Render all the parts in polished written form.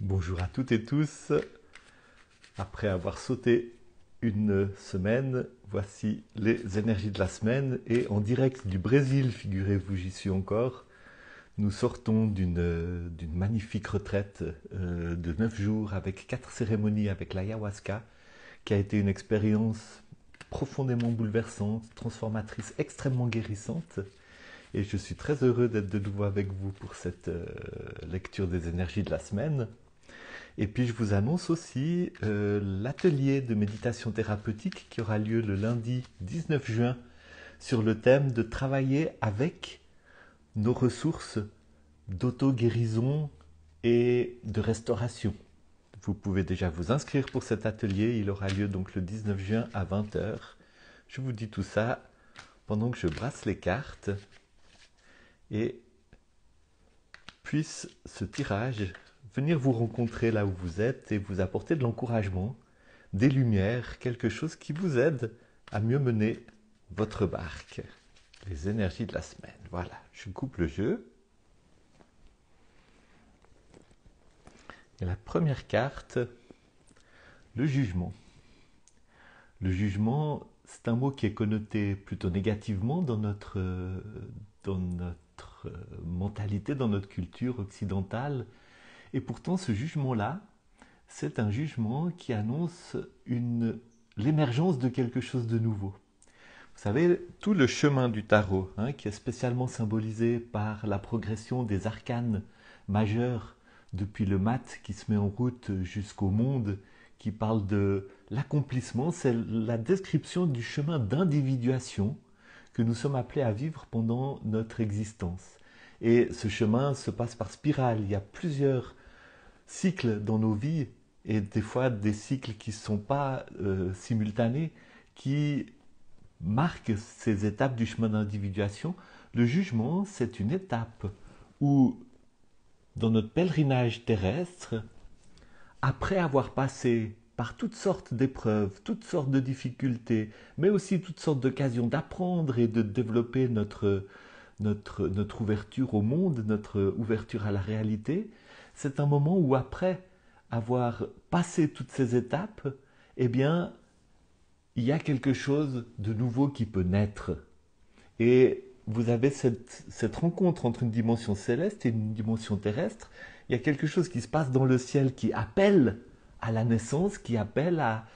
Bonjour à toutes et tous. Après avoir sauté une semaine, voici les énergies de la semaine. Et en direct du Brésil, figurez-vous, j'y suis encore. Nous sortons d'une magnifique retraite de 9 jours avec 4 cérémonies avec l'ayahuasca, qui a été une expérience profondément bouleversante, transformatrice, extrêmement guérissante. Et je suis très heureux d'être de nouveau avec vous pour cette lecture des énergies de la semaine. Et puis je vous annonce aussi l'atelier de méditation thérapeutique qui aura lieu le lundi 19 juin sur le thème de travailler avec nos ressources d'auto-guérison et de restauration. Vous pouvez déjà vous inscrire pour cet atelier, il aura lieu donc le 19 juin à 20 heures. Je vous dis tout ça pendant que je brasse les cartes et puisse ce tirage venir vous rencontrer là où vous êtes et vous apporter de l'encouragement, des lumières, quelque chose qui vous aide à mieux mener votre barque. Les énergies de la semaine. Voilà, je coupe le jeu. Et la première carte, le jugement. Le jugement, c'est un mot qui est connoté plutôt négativement dans notre mentalité, dans notre culture occidentale. Et pourtant, ce jugement-là, c'est un jugement qui annonce l'émergence de quelque chose de nouveau. Vous savez, tout le chemin du tarot, qui est spécialement symbolisé par la progression des arcanes majeurs, depuis le mat qui se met en route jusqu'au monde, qui parle de l'accomplissement, c'est la description du chemin d'individuation que nous sommes appelés à vivre pendant notre existence. Et ce chemin se passe par spirale. Il y a plusieurs cycles dans nos vies, et des fois des cycles qui ne sont pas simultanés, qui marquent ces étapes du chemin d'individuation. Le jugement, c'est une étape où, dans notre pèlerinage terrestre, après avoir passé par toutes sortes d'épreuves, toutes sortes de difficultés, mais aussi toutes sortes d'occasions d'apprendre et de développer notre ouverture au monde, notre ouverture à la réalité, c'est un moment où après avoir passé toutes ces étapes, eh bien, il y a quelque chose de nouveau qui peut naître. Et vous avez cette rencontre entre une dimension céleste et une dimension terrestre. Il y a quelque chose qui se passe dans le ciel qui appelle à la naissance, qui appelle à,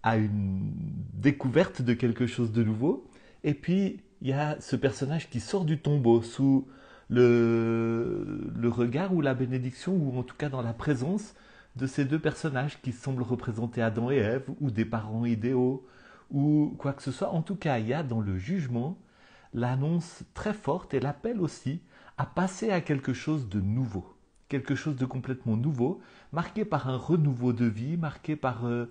à une découverte de quelque chose de nouveau. Et puis, il y a ce personnage qui sort du tombeau sous le regard ou la bénédiction, ou en tout cas dans la présence de ces deux personnages qui semblent représenter Adam et Ève, ou des parents idéaux, ou quoi que ce soit. En tout cas, il y a dans le jugement l'annonce très forte et l'appel aussi à passer à quelque chose de nouveau, quelque chose de complètement nouveau, marqué par un renouveau de vie, marqué par un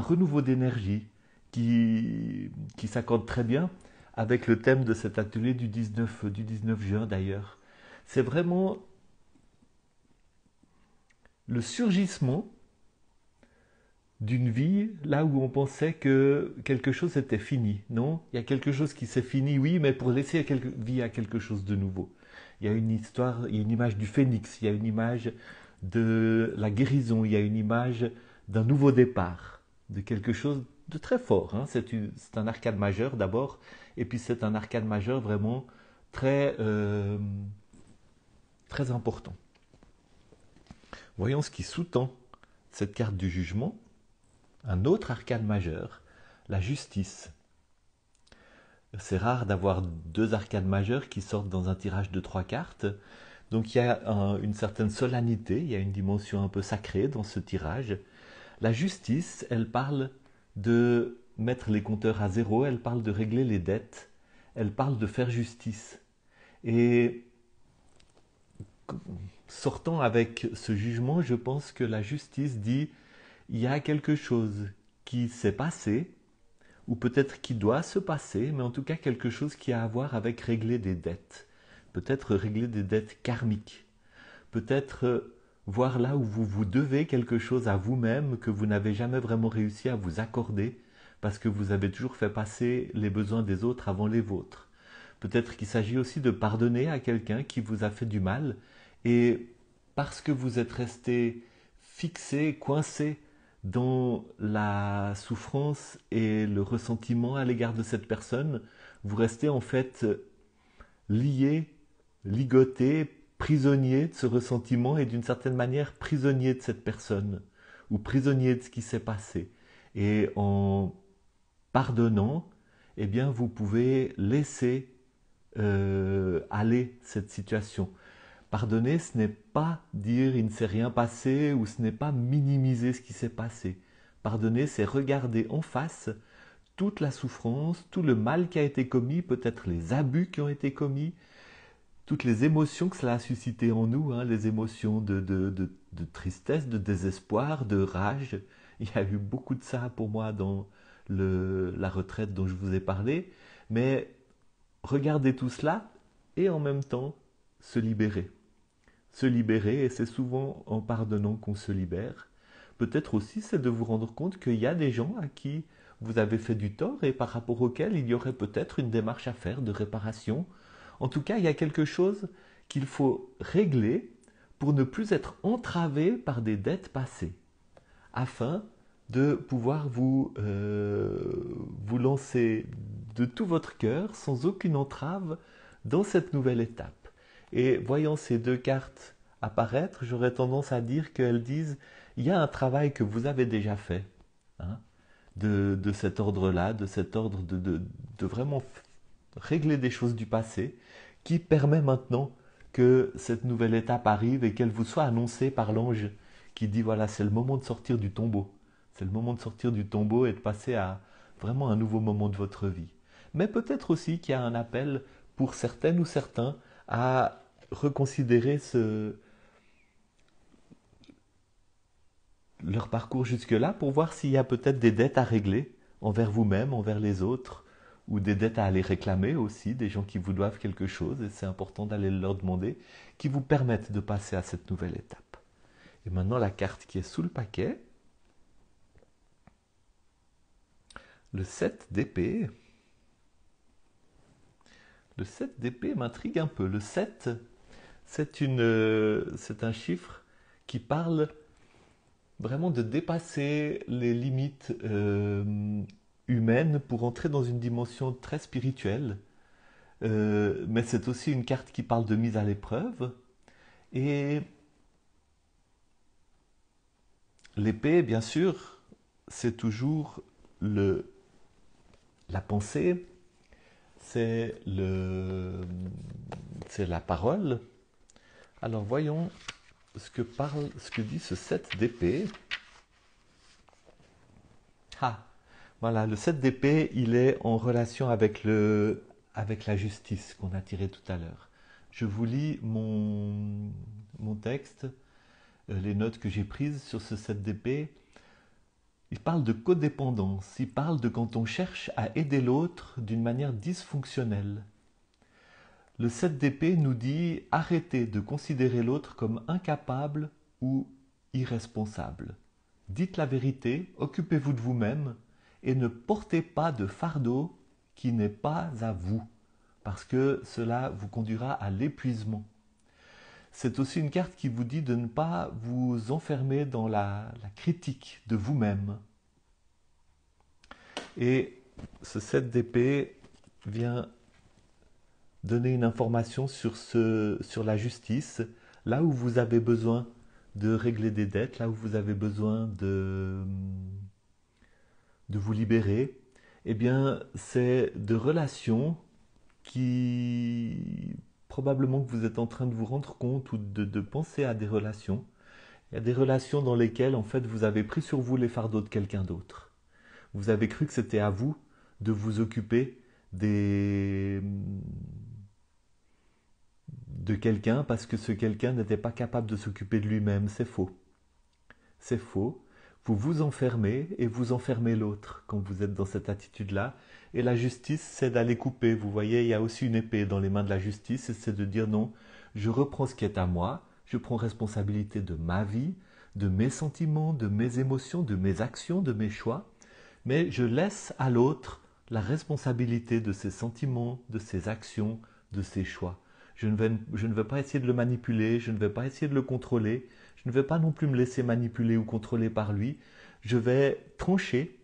renouveau d'énergie qui s'accorde très bien avec le thème de cet atelier du 19 juin d'ailleurs. C'est vraiment le surgissement d'une vie là où on pensait que quelque chose était fini. Non, il y a quelque chose qui s'est fini, oui, mais pour laisser vie à quelque chose de nouveau. Il y a une histoire, il y a une image du phénix, il y a une image de la guérison, il y a une image d'un nouveau départ, de quelque chose de très fort. C'est un arcane majeur d'abord, et puis c'est un arcane majeur vraiment très, très important. Voyons ce qui sous-tend cette carte du jugement. Un autre arcane majeur, la justice. C'est rare d'avoir deux arcanes majeures qui sortent dans un tirage de 3 cartes. Donc il y a une certaine solennité, il y a une dimension un peu sacrée dans ce tirage. La justice, elle parle de mettre les compteurs à zéro, elle parle de régler les dettes, elle parle de faire justice. Et sortant avec ce jugement, je pense que la justice dit il y a quelque chose qui s'est passé, ou peut-être qui doit se passer, mais en tout cas quelque chose qui a à voir avec régler des dettes. Peut-être régler des dettes karmiques. Peut-être voir là où vous vous devez quelque chose à vous-même que vous n'avez jamais vraiment réussi à vous accorder parce que vous avez toujours fait passer les besoins des autres avant les vôtres. Peut-être qu'il s'agit aussi de pardonner à quelqu'un qui vous a fait du mal et parce que vous êtes resté fixé, coincé dans la souffrance et le ressentiment à l'égard de cette personne, vous restez en fait lié, ligoté, prisonnier de ce ressentiment et d'une certaine manière prisonnier de cette personne ou prisonnier de ce qui s'est passé. Et en pardonnant, eh bien, vous pouvez laisser aller cette situation. Pardonner, ce n'est pas dire il ne s'est rien passé ou ce n'est pas minimiser ce qui s'est passé. Pardonner, c'est regarder en face toute la souffrance, tout le mal qui a été commis, peut-être les abus qui ont été commis, toutes les émotions que cela a suscité en nous, hein, les émotions de tristesse, de désespoir, de rage. Il y a eu beaucoup de ça pour moi dans la retraite dont je vous ai parlé. Mais regarder tout cela et en même temps se libérer. Se libérer, et c'est souvent en pardonnant qu'on se libère. Peut-être aussi c'est de vous rendre compte qu'il y a des gens à qui vous avez fait du tort et par rapport auxquels il y aurait peut-être une démarche à faire de réparation. En tout cas, il y a quelque chose qu'il faut régler pour ne plus être entravé par des dettes passées, afin de pouvoir vous lancer de tout votre cœur, sans aucune entrave, dans cette nouvelle étape. Et voyant ces deux cartes apparaître, j'aurais tendance à dire qu'elles disent il y a un travail que vous avez déjà fait, hein, de cet ordre-là, de cet ordre de vraiment régler des choses du passé, qui permet maintenant que cette nouvelle étape arrive et qu'elle vous soit annoncée par l'ange qui dit voilà, c'est le moment de sortir du tombeau. C'est le moment de sortir du tombeau et de passer à vraiment un nouveau moment de votre vie. Mais peut-être aussi qu'il y a un appel pour certaines ou certains à reconsidérer leur parcours jusque-là pour voir s'il y a peut-être des dettes à régler envers vous-même, envers les autres, ou des dettes à aller réclamer aussi, des gens qui vous doivent quelque chose, et c'est important d'aller leur demander, qui vous permettent de passer à cette nouvelle étape. Et maintenant la carte qui est sous le paquet, le 7 d'épée. Le 7 d'épée m'intrigue un peu. Le 7, c'est un chiffre qui parle vraiment de dépasser les limites humaines pour entrer dans une dimension très spirituelle. Mais c'est aussi une carte qui parle de mise à l'épreuve. Et l'épée, bien sûr, c'est toujours la pensée, c'est la parole. Alors voyons ce que dit ce 7 d'épée. Ah, voilà, le 7 d'épée, il est en relation avec la justice qu'on a tiré tout à l'heure. Je vous lis mon texte, les notes que j'ai prises sur ce 7 d'épée. Il parle de codépendance, il parle de quand on cherche à aider l'autre d'une manière dysfonctionnelle. Le 7 d'épée nous dit arrêtez de considérer l'autre comme incapable ou irresponsable. Dites la vérité, occupez-vous de vous-même et ne portez pas de fardeau qui n'est pas à vous, parce que cela vous conduira à l'épuisement. C'est aussi une carte qui vous dit de ne pas vous enfermer dans la critique de vous-même. Et ce 7 d'épée vient donner une information sur la justice, là où vous avez besoin de régler des dettes, là où vous avez besoin de vous libérer. Eh bien, c'est de relations qui probablement que vous êtes en train de vous rendre compte ou de penser à des relations. Il y a des relations dans lesquelles en fait vous avez pris sur vous les fardeaux de quelqu'un d'autre. Vous avez cru que c'était à vous de vous occuper de quelqu'un parce que ce quelqu'un n'était pas capable de s'occuper de lui-même. C'est faux. C'est faux. Vous vous enfermez et vous enfermez l'autre quand vous êtes dans cette attitude-là. Et la justice, c'est d'aller couper. Vous voyez, il y a aussi une épée dans les mains de la justice et c'est de dire non, je reprends ce qui est à moi, je prends responsabilité de ma vie, de mes sentiments, de mes émotions, de mes actions, de mes choix, mais je laisse à l'autre la responsabilité de ses sentiments, de ses actions, de ses choix. Je ne vais pas essayer de le manipuler, je ne vais pas essayer de le contrôler, je ne vais pas non plus me laisser manipuler ou contrôler par lui. Je vais trancher,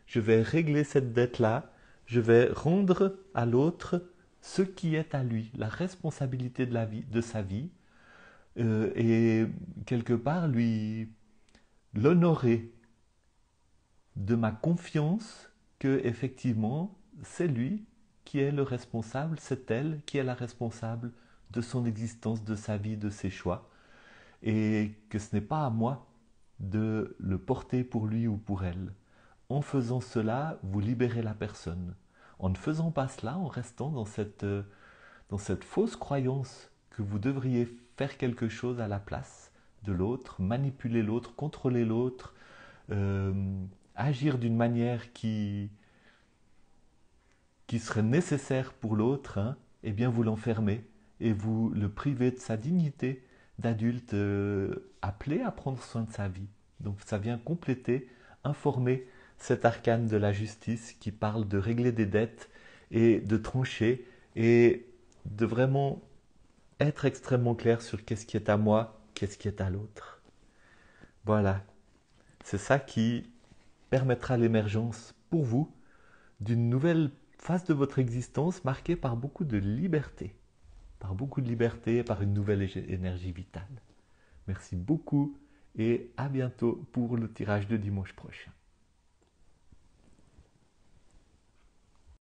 je vais régler cette dette-là, je vais rendre à l'autre ce qui est à lui, la responsabilité de la vie, de sa vie, et quelque part lui l'honorer de ma confiance que effectivement c'est lui qui est le responsable, c'est elle qui est la responsable de son existence, de sa vie, de ses choix, et que ce n'est pas à moi de le porter pour lui ou pour elle. En faisant cela, vous libérez la personne. En ne faisant pas cela, en restant dans cette fausse croyance que vous devriez faire quelque chose à la place de l'autre, manipuler l'autre, contrôler l'autre, euh, agir d'une manière qui serait nécessaire pour l'autre, hein, eh bien vous l'enfermez et vous le privez de sa dignité d'adulte appelé à prendre soin de sa vie. Donc ça vient compléter, informer cet arcane de la justice qui parle de régler des dettes et de trancher et de vraiment être extrêmement clair sur qu'est-ce qui est à moi, qu'est-ce qui est à l'autre. Voilà, c'est ça qui permettra l'émergence pour vous d'une nouvelle phase de votre existence marquée par beaucoup de liberté, et par une nouvelle énergie vitale. Merci beaucoup et à bientôt pour le tirage de dimanche prochain.